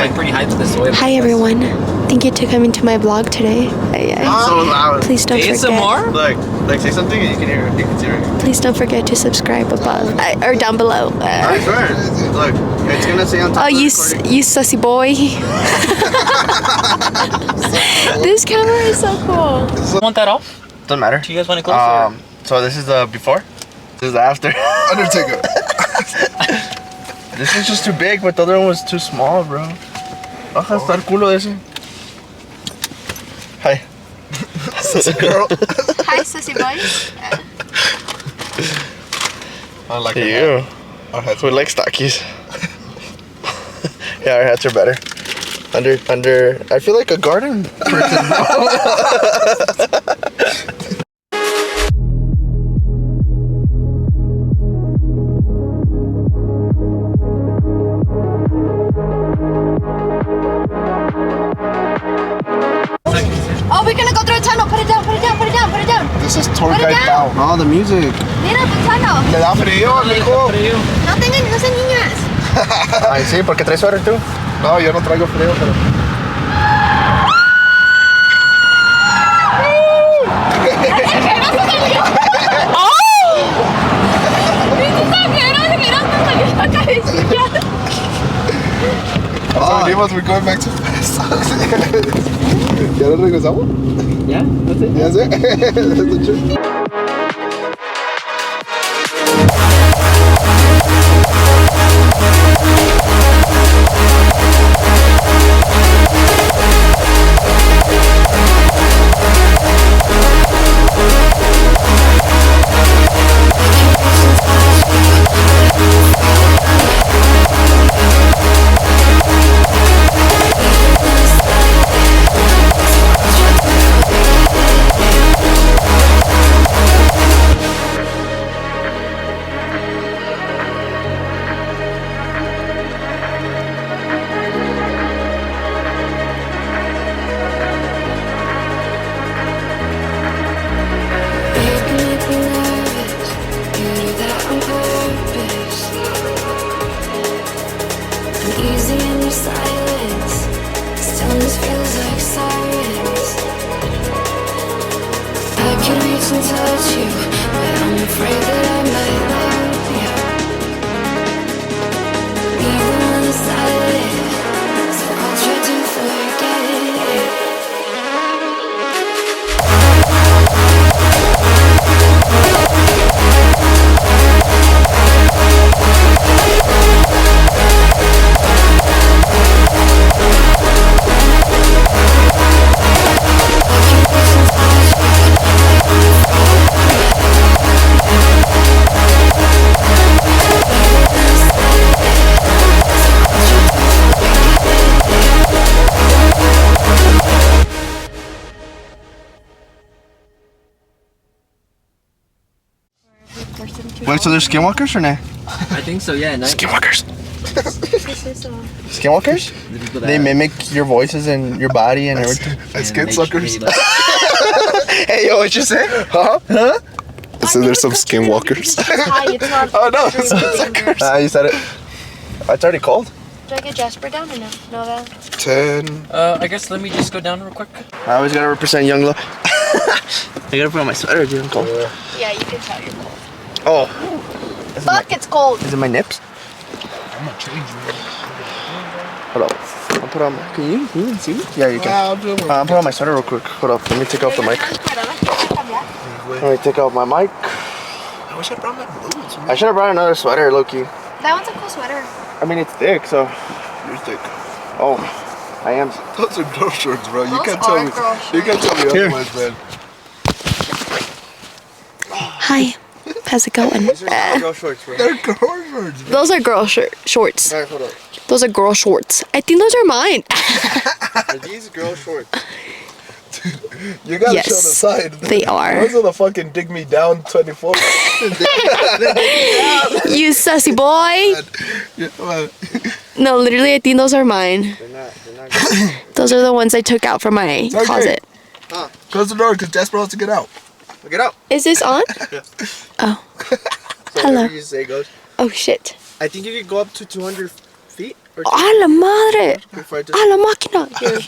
like pretty hyped this way. Hi everyone. Thank you to coming to my vlog today. So loud. Please don't forget. ASMR? Like say something and you can hear it. Please don't forget to subscribe above or down below. I swear. Look, it's gonna say on top. Oh, you sussy boy. This camera is so cool. Want that off? Doesn't matter. Do you guys want it closer? So this is the before. This is the after. Undertaker. This is just too big, but the other one was too small, bro. Baja hasta el culo de ese. Hi. Sissy girl. Hi, sussy boy. I like You. Our hats. We like stockies. Yeah, our hats are better. Under. I feel like a garden person. Oh, we're gonna go through a tunnel. Put it down, put it down, put it down, put it down. This is tour Put it guide down. Pau. Oh, the music. Mira, the tunnel. Le da frío, amigo. No sean niñas. Ay, sí, porque traes suéter tú. No, yo no traigo frío, pero. So venimos, we're going back to ¿Ya nos regresamos? Yeah, that's it. ¿Ya sé? That's the truth. Easy in your silence, stillness feels like sirens. I could reach and touch you, but I'm afraid that I might love you. Even when it's silent, so I'll try to forget it. Wait, so they're skinwalkers or no? I think so, yeah. Skinwalkers. Skinwalkers? They mimic your voices and your body and everything. Skin suckers. Hey, yo, what you say? Huh? Huh? So there's some skinwalkers. Oh, no. Skin you said it. It's already cold. Do I get Jasper down or no? No, that. 10. I guess let me just go down real quick. I always gotta represent young love. I gotta put on my sweater, dude. I'm cold. Yeah, you can tell you're cold. Oh. Fuck, it's cold. Is it my nips? I'm gonna change you. Hold up. I'll put on my... Can you even see me? Yeah, you can. I'll do it. I'll put on my sweater real quick. Hold up. Let me take off the mic. Let me take off my mic. I wish I brought my balloons. I should have brought another sweater, low-key. That one's a cool sweater. I mean, it's thick, so... You're thick. Oh. I am... Those are girl shorts, bro. You Those can't tell are me. girl You can't tell me Here. otherwise, man. Hi. How's it going? girl shorts, bro. They're girl shorts, bro. Those are girl shorts. Alright, hold up. Those are girl shorts. I think those are mine. Are these girl shorts? You gotta Yes, show the side. they are. Those are the fucking dig me down 24. You sussy boy. Yeah, well, No, literally, I think those are mine. They're not Those are the ones I took out from my okay. closet. close the door because Jasper wants to get out. Get out. Is this on? Oh. So Hello. whatever you say goes. Oh, shit. I think you could go up to 200 feet. A la madre. A la máquina. Here.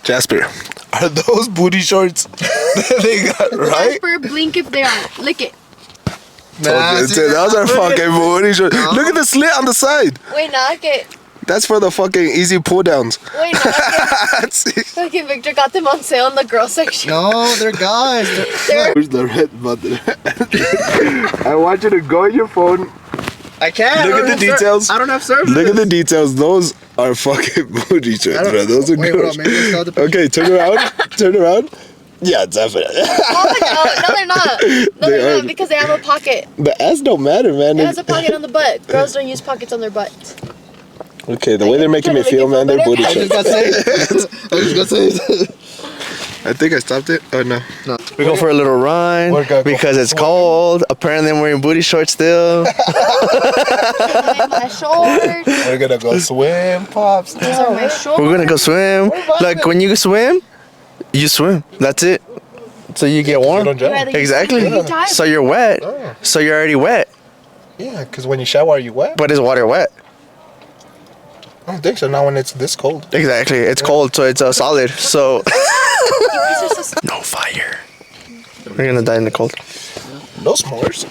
Jasper, are those booty shorts they got right? Jasper, blink if they are. Lick it. Dude, those are fucking booty shorts. Look at the slit on the side. Wait, nada que. That's for the fucking easy pull downs. Wait, nada que. Fucking Victor got them on sale in the girl section. No, they're guys. Where's the red button? I want you to go on your phone. I can't. Look at the details. I don't have service. Look at the details. Those are fucking booty shorts, bro. Those are Wait, good. hold on, maybe it's not the Okay, turn around. Turn around. Yeah, definitely. Oh, no, they're not. No, They they're are. not because they have a pocket. The ass don't matter, man. It has a pocket on the butt. Girls don't use pockets on their butts. Okay, the way they're making me feel, man, they're booty I just shorts. got saved. I just got saved. I think I stopped it. Oh, no. We go for a little run We're gonna go because for it's a swim. cold. Apparently, I'm wearing booty shorts still. My shorts. We're gonna go swim, Pops. These are my shorts. We're gonna go swim. Like when you swim, you swim. That's it. So you get warm. don't drown. Rather you Exactly. swim every time. So you're wet. Oh. So you're already wet. Yeah, because when you shower, are you wet? But is water wet? I don't think so. Not when it's this cold. Exactly. It's cold, so it's solid. So no fire. We're gonna die in the cold. No s'mores.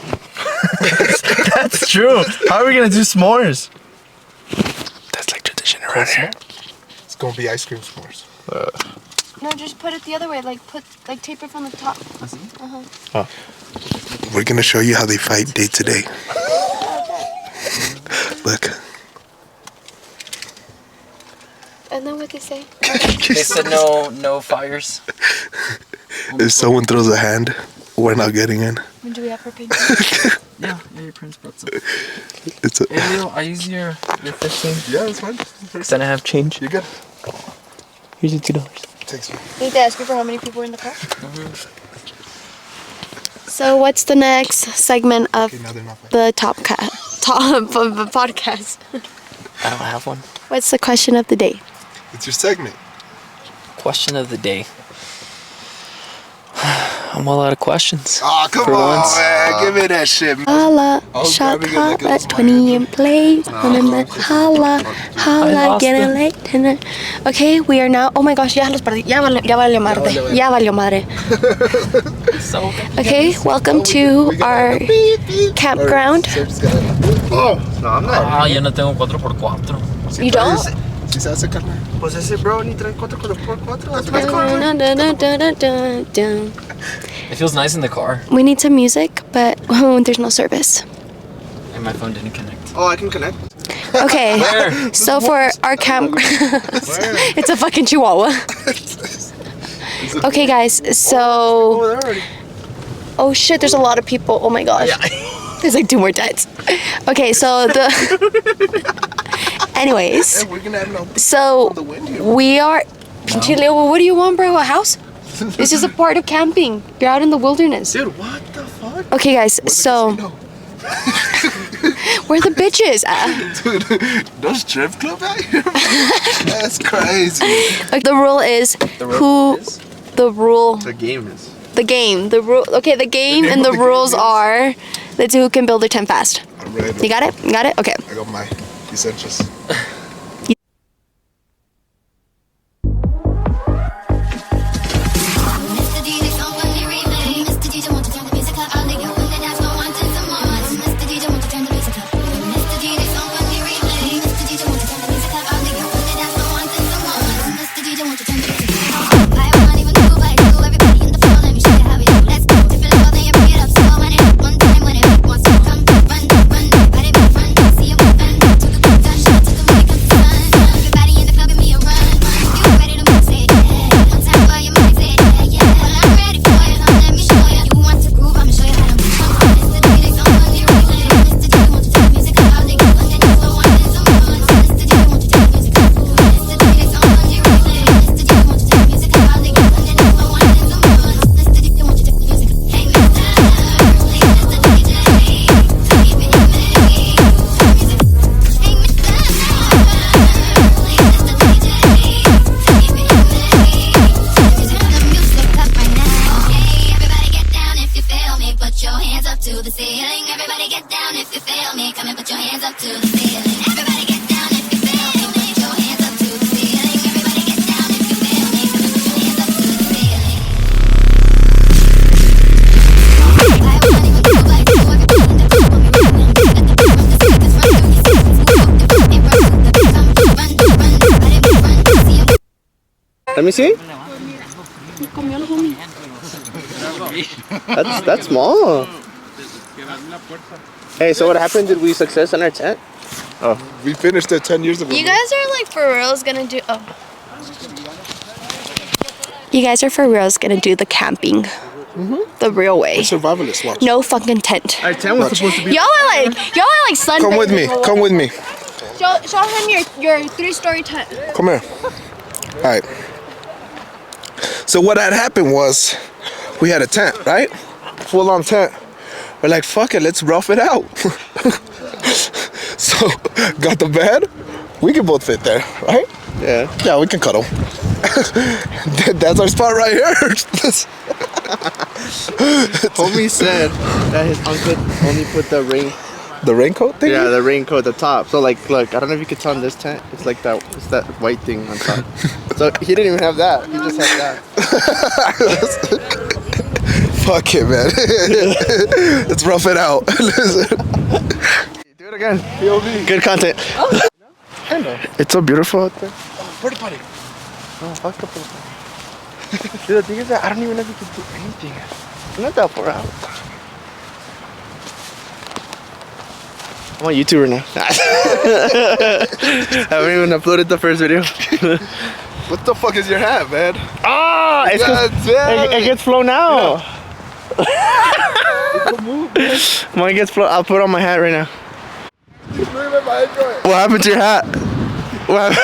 That's true. How are we gonna do s'mores? That's like tradition around here. It's gonna be ice cream s'mores. No, just put it the other way. Like tape it from the top. We're gonna show you how they fight day to day. Look. And then what they say? They said no fires. If someone throws a hand, we're not getting in. When do we have our pin? Yeah, your prince brought some. It's a. Hey, Leo, I use your 15. Yeah, it's fine. Because then I have change. You good? Here's your $2. Takes me. Need to ask you for how many people were in the car? So what's the next segment of Okay, now they're not fighting. the top of the podcast? I don't have one. What's the question of the day? It's your segment. Question of the day. I'm all out of questions. Oh, come For on, once. man. Give me that shit, man. Holla, was shot grabbing it like it at was 20 in place. Holla, lost getting it. late tonight. Okay, we are now. Oh my gosh, ya los perdí. Ya valió madre. Ya valió madre. So Okay, welcome to our campground. Oh, no, I'm not. yo no tengo 4x4. You don't? Si se hace carne. Pues ese bro ni trae 4x4. It feels nice in the car. We need some music, but there's no service. And my phone didn't connect. Oh, I can connect. Okay, Where? so for our camp, it's a fucking chihuahua. Okay, guys, so. Oh, there already. Oh shit, there's a lot of people. Oh my gosh. There's like 2 more deads. Okay, so the. Anyways, We're gonna have no. so we are. Pinche Leo, what do you want, bro? A house? This is a part of camping. You're out in the wilderness. Dude, what the fuck? Okay, guys, so. Where the bitches at? Dude, those strip club out here? That's crazy. The rule is who. The rule. The game is. The game. The rule. Okay, the game and the rules are the two who can build their tent fast. I'm ready. You got it? You got it? Okay. I got my essentials. Mr. DJ, somebody remake. Mr. DJ, want to turn the music up? I'll nigga when the dance floor wanting some more. Mr. DJ, want to turn the music up? Mr. DJ, somebody remake. Mr. DJ, want to turn the music up? I'll nigga when the dance floor wanting some more. Mr. DJ, want to turn the music up? I want even do by do. Everybody in the floor, let me show you how we do. Let's go. Tip it low, then you bring it up slow. When it one time, when it wants to come, run, run, body back front. See you moving to the beat, dash to the mic. Let me see. That's small. Hey, so what happened? Did we success in our tent? Oh, We finished it 10 years ago. You guys are like for reals gonna do. Oh. You guys are for reals gonna do the camping, the real way. Survivalist, watch. No fucking tent. our tent was supposed to be. Y'all are like sunbathing. Come with me. Come with me. Show him your 3-story tent. Come here. All right. So what had happened was, we had a tent, right? Full-on tent. We're like, fuck it, let's rough it out. So, got the bed. We can both fit there, right? Yeah. Yeah, we can cuddle. That's our spot right here. Homie said that his uncle only put the raincoat thing? the raincoat at the top. So like, look, I don't know if you could tell in this tent. It's like that. It's that white thing on top. So he didn't even have that. He just had that. Fuck it, man. Let's rough it out. Do it again. Good content. It's so beautiful out there. Pretty funny. Oh, fuck up. Dude, the thing is that I don't even know if you can do anything. I'm not that far out. I'm on YouTube right now. I haven't even uploaded the first video. What the fuck is your hat, man? Ah, it's God damn it gets flown out. Mine gets flown. I'll put on my hat right now. What happened to your hat? What happened?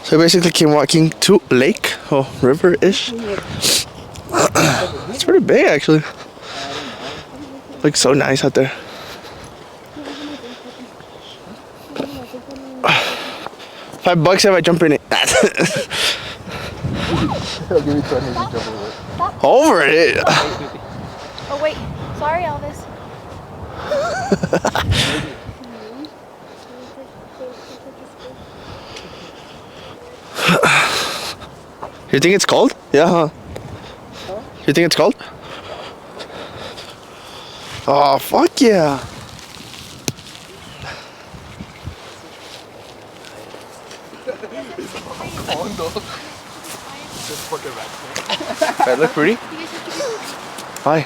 So basically came walking to lake or river-ish. It's pretty big actually. Looks so nice out there. $5 if I jump in it. I'll give you 20 if you jump over it. Over it. Oh wait, sorry Elvis. You think it's cold? Yeah, huh? You think it's cold? Oh, fuck yeah. That look pretty? Why?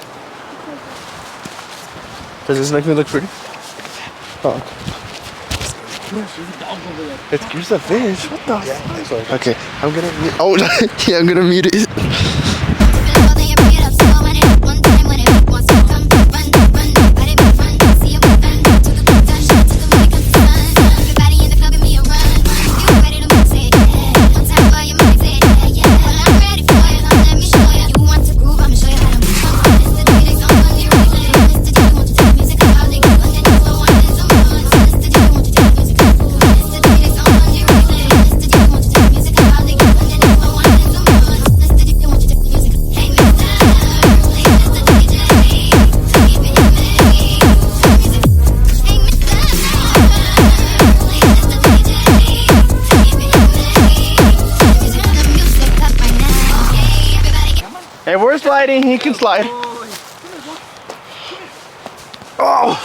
Does this make me look pretty? Oh. It's a fish. What the? Okay, I'm gonna mute. Oh, yeah, I'm gonna mute it. Hey, we're sliding. He can slide. Oh.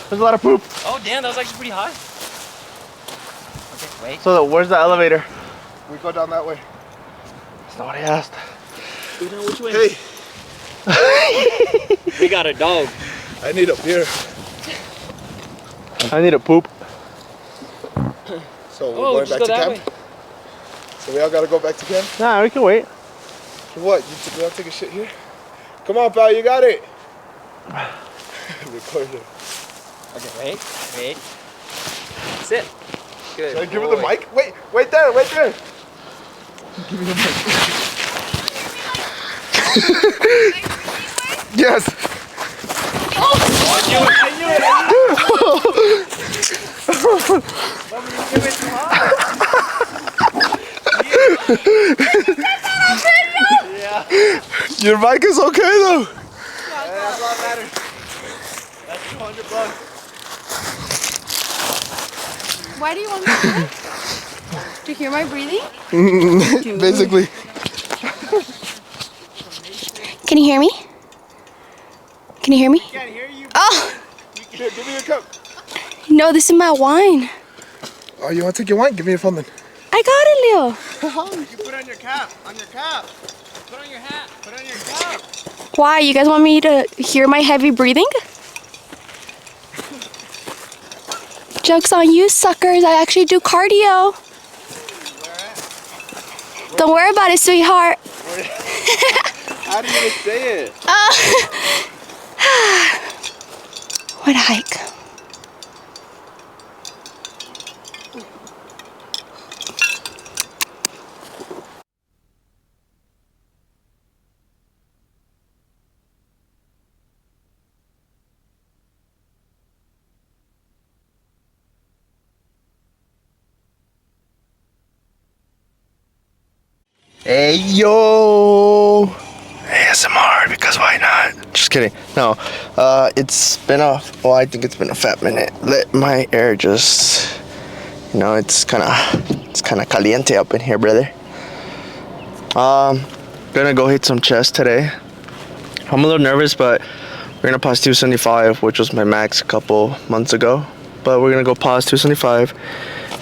There's a lot of poop. Oh, damn, that was actually pretty high. Okay, wait. So where's the elevator? We go down that way. That's not what I asked. Go down which way? Hey, We got a dog. I need a beer. I need a poop. So we're Oh, going just back go to that camp. way. So we all gotta go back to camp. Nah, we can wait. For what? We all take a shit here? Come on, pal, you got it. Record it. Okay, wait. Sit. Good. Should I give her the boy. mic? Wait there. Yes. Your mic is okay though. That's all that matters. That's $200. Why do you want me to do it? To hear my breathing? Basically. Can you hear me? Can you hear me? Can't hear you. Oh, Here, give me your cup. no, this is my wine. Oh, you want to take your wine? Give me your phone then. I got it, Leo. You put on your cap. On your cap. Put on your hat. Put on your cap. Why? You guys want me to hear my heavy breathing? Joke's on you, suckers. I actually do cardio. Don't worry about it, sweetheart. How do you say it? What a hike. Hey yo! ASMR, because why not? Just kidding. No, it's been a, well, I think it's been a fat minute. Let my air just, you know, it's kind of caliente up in here, brother. Gonna go hit some chest today. I'm a little nervous, but we're gonna pause 275, which was my max a couple months ago. But we're gonna go pause 275,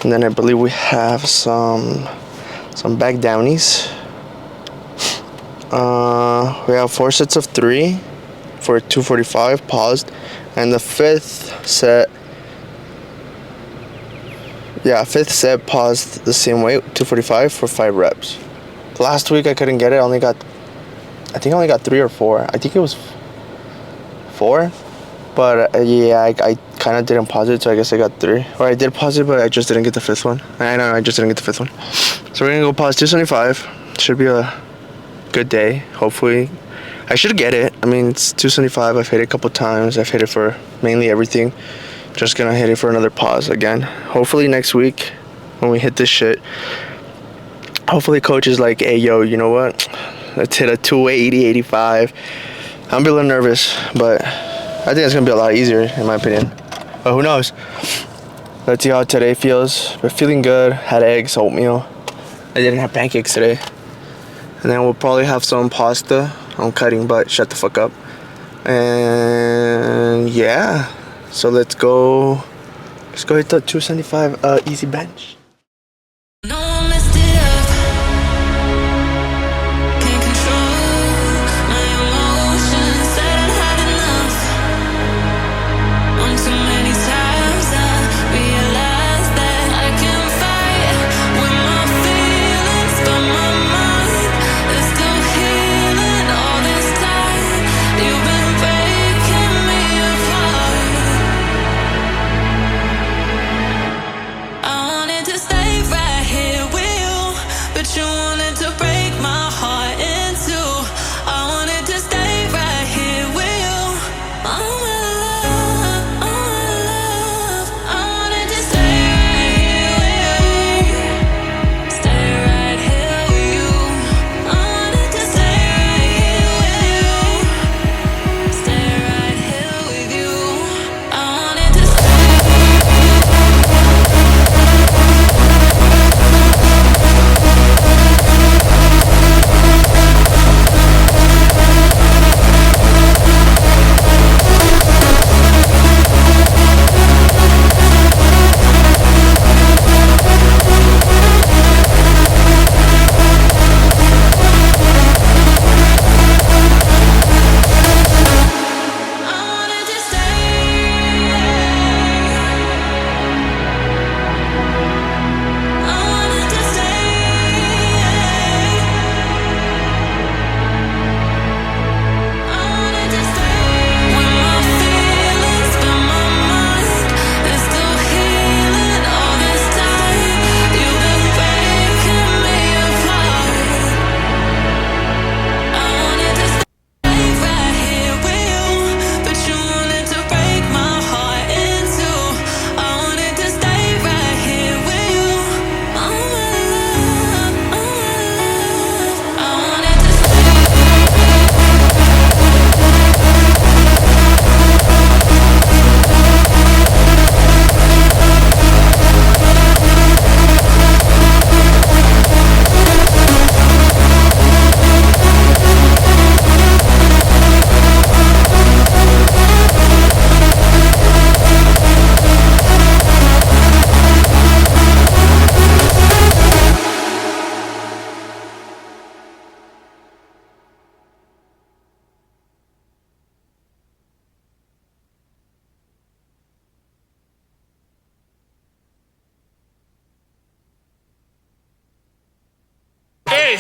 and then I believe we have some back downies. We have 4 sets of 3 for 245 paused, and the fifth set paused the same way, 245 for 5 reps. Last week I couldn't get it. I only got 3 or 4. I think it was 4, but yeah, I kind of didn't pause it, so I guess I got 3. Or I did pause it, but I just didn't get the 5th one. I just didn't get the 5th one. So we're gonna go pause 275. Should be a good day, hopefully. I should get it. I mean, it's 275. I've hit it a couple times. I've hit it for mainly everything. Just gonna hit it for another pause again. Hopefully next week when we hit this shit, hopefully coach is like, hey yo, you know what? Let's hit a 280, 85. I'm a little nervous, but I think it's gonna be a lot easier in my opinion. But who knows? Let's see how today feels. But feeling good. Had eggs, oatmeal. I didn't have pancakes today. And then we'll probably have some pasta. I'm cutting, but shut the fuck up. And yeah, so let's go hit the 275 easy bench. No, I messed it up. Can't control my emotions. Said I'd had enough. One too many times I realized that I can fight with my feelings, but my mind is still healing. All this time you've been breaking me apart. I wanted to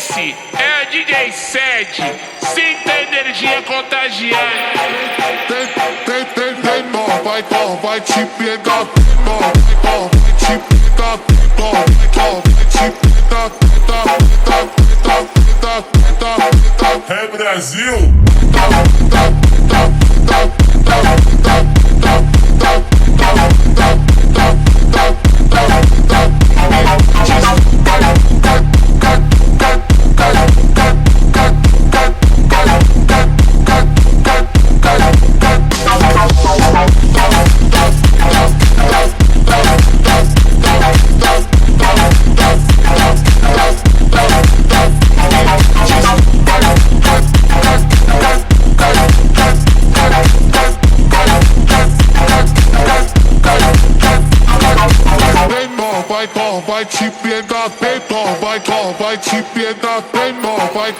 Esse é DJ Sede, sinta a energia contagiante. Tem nó, vai te pegar. Nó, vai te pegar. Nó, vai te pegar. É Brasil. Vai te pegar, peitó, vai te pegar, tem nó, vai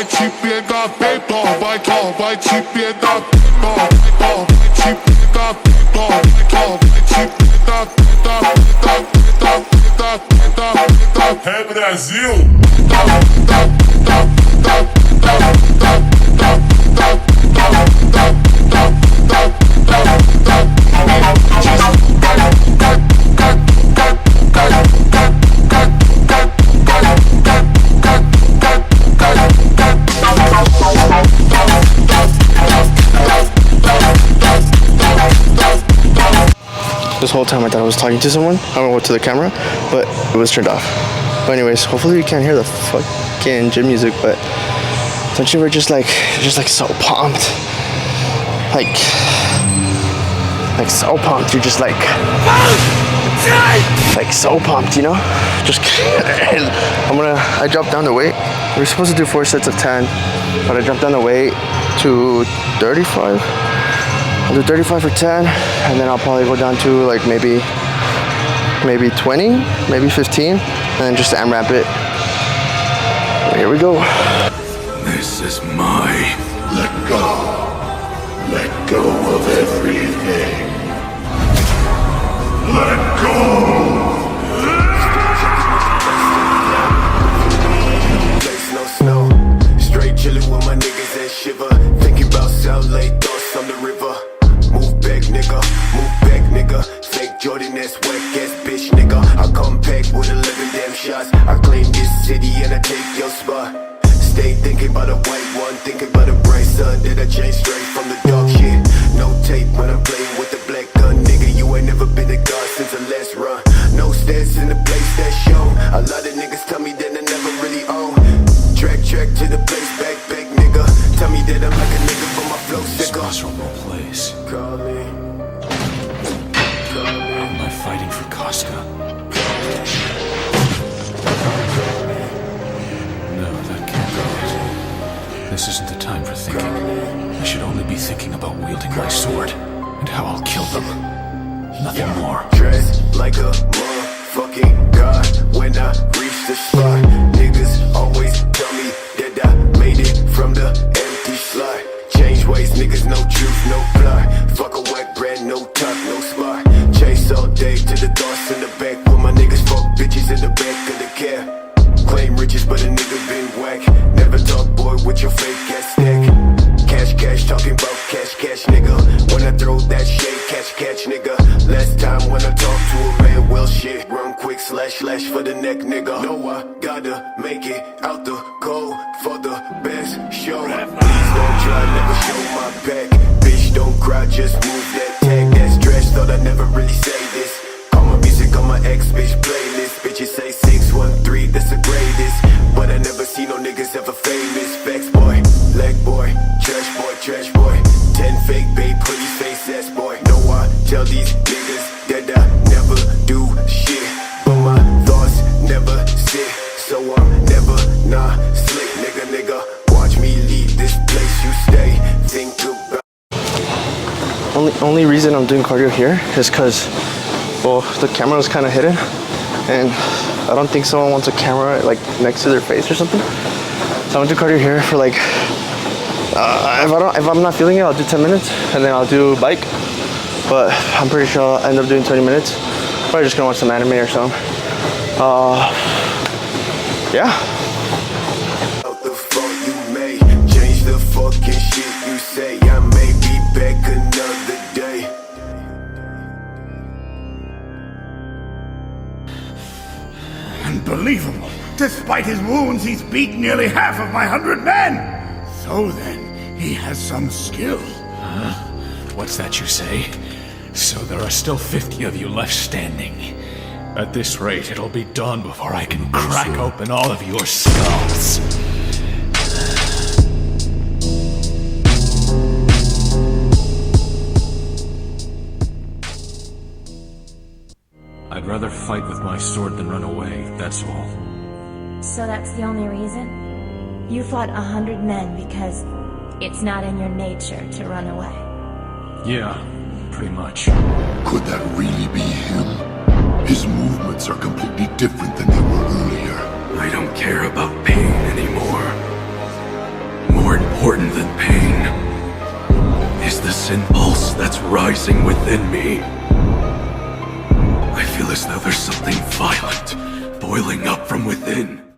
te pegar, peitó, vai te pegar, nó, vai te pegar, peitó, vai te pegar, é Brasil. This whole time I thought I was talking to someone. I don't know, to the camera, but it was turned off. But anyways, hopefully you can't hear the fucking gym music, but don't you ever just like so pumped? Like so pumped, you're just like so pumped, you know? Just I dropped down the weight. We were supposed to do 4 sets of 10, but I dropped down the weight to 35. I'll do 35 for 10, and then I'll probably go down to like maybe 20, maybe 15, and then just AMRAP it. Here we go. This is my let go of everything. Let go. No snow, straight chillin' with my niggas that shiver. Thinking about South Lake, thoughts on the river. Move back, nigga. Fake Jordan, that's whack ass bitch, nigga. I come back with 11 damn shots. I claim this city and I take your spot. Stay thinking about a white one, thinking about a bright sun that I changed straight from the dark shit. No tape when I'm playing with the black gun, nigga. You ain't never been a god since the last run. No stats in the place that's shown. A lot of niggas tell me that I never really own. Track to the place, back, nigga. Tell me that I'm like a nigga, but my flow sicker. This miserable place. Call me. Am I fighting for Casca? No, that can't be it. This isn't the time for thinking. I should only be thinking about wielding my sword and how I'll kill them. Nothing more. Dressed like a motherfucking god when I reach the spot. Niggas always tell me that I made it from the empty slot. Change ways, niggas, no truth, no fly. Fuck a whack brand, no top, no spot. Chase all day to the thoughts in the back. With my niggas fuck bitches in the back of the cab. Claim riches, but a nigga been whack. Never talk, boy, with your fake ass stack. Cash, talking about cash, nigga. When I throw that shade, catch, nigga. Last time when I talk to a man, well shit. Run quick, slash for the neck, nigga. No, I gotta make it out the cold for the best show. Please don't try, never show my back. Bitch, don't cry, just move that tag. That's trash, thought I never really say this. Call my music on my ex-bitch playlist. Bitches say 613, that's the greatest. But I never see no niggas ever famous. Facts boy, leg boy, trash boy. 10 fake babe, pretty face ass boy. No, I tell these niggas that I never do shit. But my thoughts never sit, so I'm never not slick, nigga. Watch me leave this place you stay. Think about. Only reason I'm doing cardio here is because, well, the camera was kind of hidden, and I don't think someone wants a camera like next to their face or something. So I'm gonna do cardio here for like, if I'm not feeling it, I'll do 10 minutes, and then I'll do bike. But I'm pretty sure I'll end up doing 20 minutes. Probably just gonna watch some anime or something. Yeah. Unbelievable. Despite his wounds, he's beat nearly half of my 100 men. So then, he has some skill. Huh? What's that you say? So there are still 50 of you left standing. At this rate, it'll be dawn before I can crack open all of your skulls. I'd rather fight with my sword than run away, that's all. So that's the only reason? You fought 100 men because it's not in your nature to run away. Yeah, pretty much. Could that really be him? His movements are completely different than they were earlier. I don't care about pain anymore. More important than pain is the sin pulse that's rising within me. I feel as though there's something violent boiling up from within.